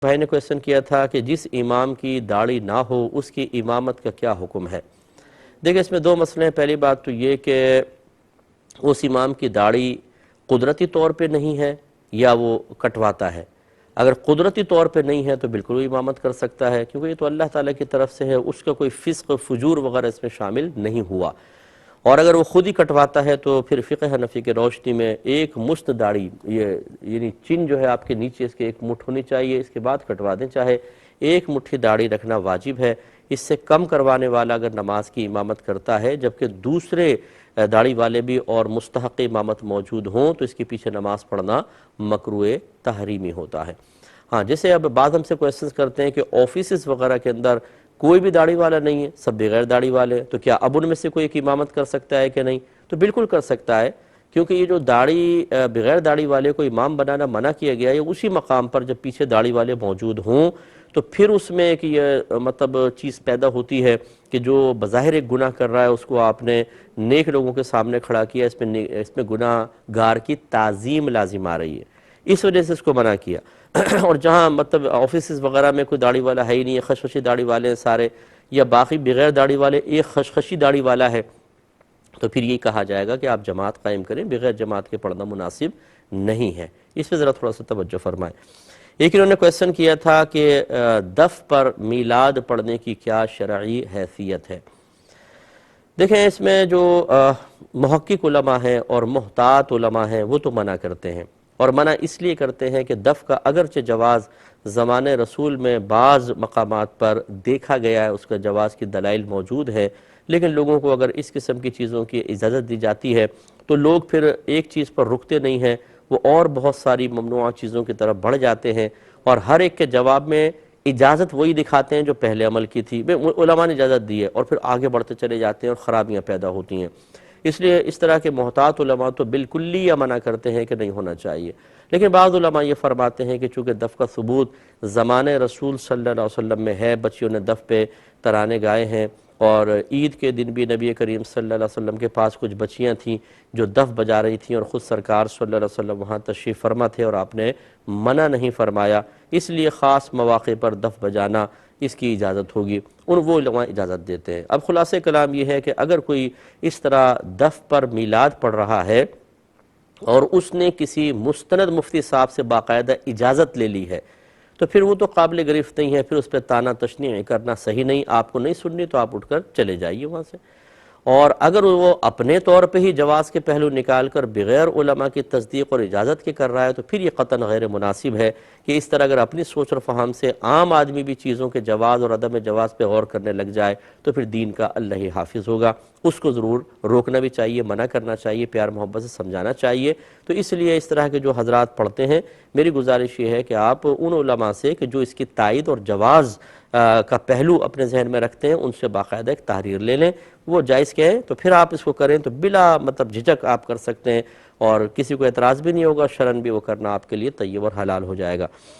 بھائی نے کویسچن کیا تھا کہ جس امام کی داڑھی نہ ہو اس کی امامت کا کیا حکم ہے؟ دیکھیں اس میں دو مسئلے ہیں۔ پہلی بات تو یہ کہ اس امام کی داڑھی قدرتی طور پہ نہیں ہے یا وہ کٹواتا ہے۔ اگر قدرتی طور پہ نہیں ہے تو بالکل وہ امامت کر سکتا ہے، کیونکہ یہ تو اللہ تعالیٰ کی طرف سے ہے، اس کا کوئی فسق فجور وغیرہ اس میں شامل نہیں ہوا۔ اور اگر وہ خود ہی کٹواتا ہے تو پھر فقہ حنفی کے روشنی میں ایک مشت داڑھی، یعنی چن جو ہے آپ کے نیچے اس کے ایک مٹھ ہونی چاہیے، اس کے بعد کٹوا دیں، چاہے ایک مٹھی داڑھی رکھنا واجب ہے۔ اس سے کم کروانے والا اگر نماز کی امامت کرتا ہے جبکہ دوسرے داڑھی والے بھی اور مستحق امامت موجود ہوں تو اس کے پیچھے نماز پڑھنا مکروہ تحریمی ہوتا ہے۔ ہاں، جیسے اب بعض ہم سے کویسچنز کرتے ہیں کہ آفیسز وغیرہ کے اندر کوئی بھی داڑھی والا نہیں ہے، سب بغیر داڑھی والے، تو کیا اب ان میں سے کوئی ایک امامت کر سکتا ہے کہ نہیں؟ تو بالکل کر سکتا ہے، کیونکہ یہ جو داڑھی بغیر داڑھی والے کو امام بنانا منع کیا گیا ہے، اسی مقام پر جب پیچھے داڑھی والے موجود ہوں تو پھر اس میں ایک یہ مطلب چیز پیدا ہوتی ہے کہ جو بظاہر ایک گناہ کر رہا ہے اس کو آپ نے نیک لوگوں کے سامنے کھڑا کیا، اس میں گناہ گار کی تعظیم لازم آ رہی ہے، اس وجہ سے اس کو منع کیا۔ اور جہاں مطلب آفیسز وغیرہ میں کوئی داڑھی والا ہے ہی نہیں ہے، خشخشی داڑھی والے ہیں سارے، یا باقی بغیر داڑھی والے ایک خشخشی داڑھی والا ہے، تو پھر یہ کہا جائے گا کہ آپ جماعت قائم کریں، بغیر جماعت کے پڑھنا مناسب نہیں ہے۔ اس پہ ذرا تھوڑا سا توجہ فرمائیں۔ ایک انہوں نے کویسچن کیا تھا کہ دف پر میلاد پڑھنے کی کیا شرعی حیثیت ہے؟ دیکھیں اس میں جو محقق علماء ہیں اور محتاط علماء ہیں وہ تو منع کرتے ہیں، اور منع اس لیے کرتے ہیں کہ دف کا اگرچہ جواز زمانے رسول میں بعض مقامات پر دیکھا گیا ہے، اس کا جواز کی دلائل موجود ہے، لیکن لوگوں کو اگر اس قسم کی چیزوں کی اجازت دی جاتی ہے تو لوگ پھر ایک چیز پر رکتے نہیں ہیں، وہ اور بہت ساری ممنوعہ چیزوں کی طرف بڑھ جاتے ہیں، اور ہر ایک کے جواب میں اجازت وہی دکھاتے ہیں جو پہلے عمل کی تھی، علماء نے اجازت دی ہے، اور پھر آگے بڑھتے چلے جاتے ہیں اور خرابیاں پیدا ہوتی ہیں۔ اس لیے اس طرح کے محتاط علماء تو بالکلیہ منع کرتے ہیں کہ نہیں ہونا چاہیے، لیکن بعض علماء یہ فرماتے ہیں کہ چونکہ دف کا ثبوت زمانے رسول صلی اللہ علیہ وسلم میں ہے، بچیوں نے دف پہ ترانے گائے ہیں، اور عید کے دن بھی نبی کریم صلی اللہ علیہ وسلم کے پاس کچھ بچیاں تھیں جو دف بجا رہی تھیں، اور خود سرکار صلی اللہ علیہ وسلم وہاں تشریف فرما تھے اور آپ نے منع نہیں فرمایا، اس لیے خاص مواقع پر دف بجانا اس کی اجازت ہوگی، وہ علماء اجازت دیتے ہیں۔ اب خلاصہ کلام یہ ہے کہ اگر کوئی اس طرح دف پر میلاد پڑھ رہا ہے اور اس نے کسی مستند مفتی صاحب سے باقاعدہ اجازت لے لی ہے تو پھر وہ تو قابل گرفت نہیں ہے، پھر اس پہ طعنہ تشنیع کرنا صحیح نہیں، آپ کو نہیں سننی تو آپ اٹھ کر چلے جائیے وہاں سے۔ اور اگر وہ اپنے طور پہ ہی جواز کے پہلو نکال کر بغیر علماء کی تصدیق اور اجازت کے کر رہا ہے تو پھر یہ قطعاً غیر مناسب ہے کہ اس طرح اگر اپنی سوچ اور فہم سے عام آدمی بھی چیزوں کے جواز اور عدم جواز پہ غور کرنے لگ جائے تو پھر دین کا اللہ ہی حافظ ہوگا، اس کو ضرور روکنا بھی چاہیے، منع کرنا چاہیے، پیار محبت سے سمجھانا چاہیے۔ تو اس لیے اس طرح کے جو حضرات پڑھتے ہیں، میری گزارش یہ ہے کہ آپ ان علماء سے کہ جو اس کی تائید اور جواز کا پہلو اپنے ذہن میں رکھتے ہیں ان سے باقاعدہ ایک تحریر لے لیں، وہ جائز کہیں تو پھر آپ اس کو کریں تو بلا مطلب جھجک آپ کر سکتے ہیں، اور کسی کو اعتراض بھی نہیں ہوگا، شرعاً بھی وہ کرنا آپ کے لیے طیب اور حلال ہو جائے گا۔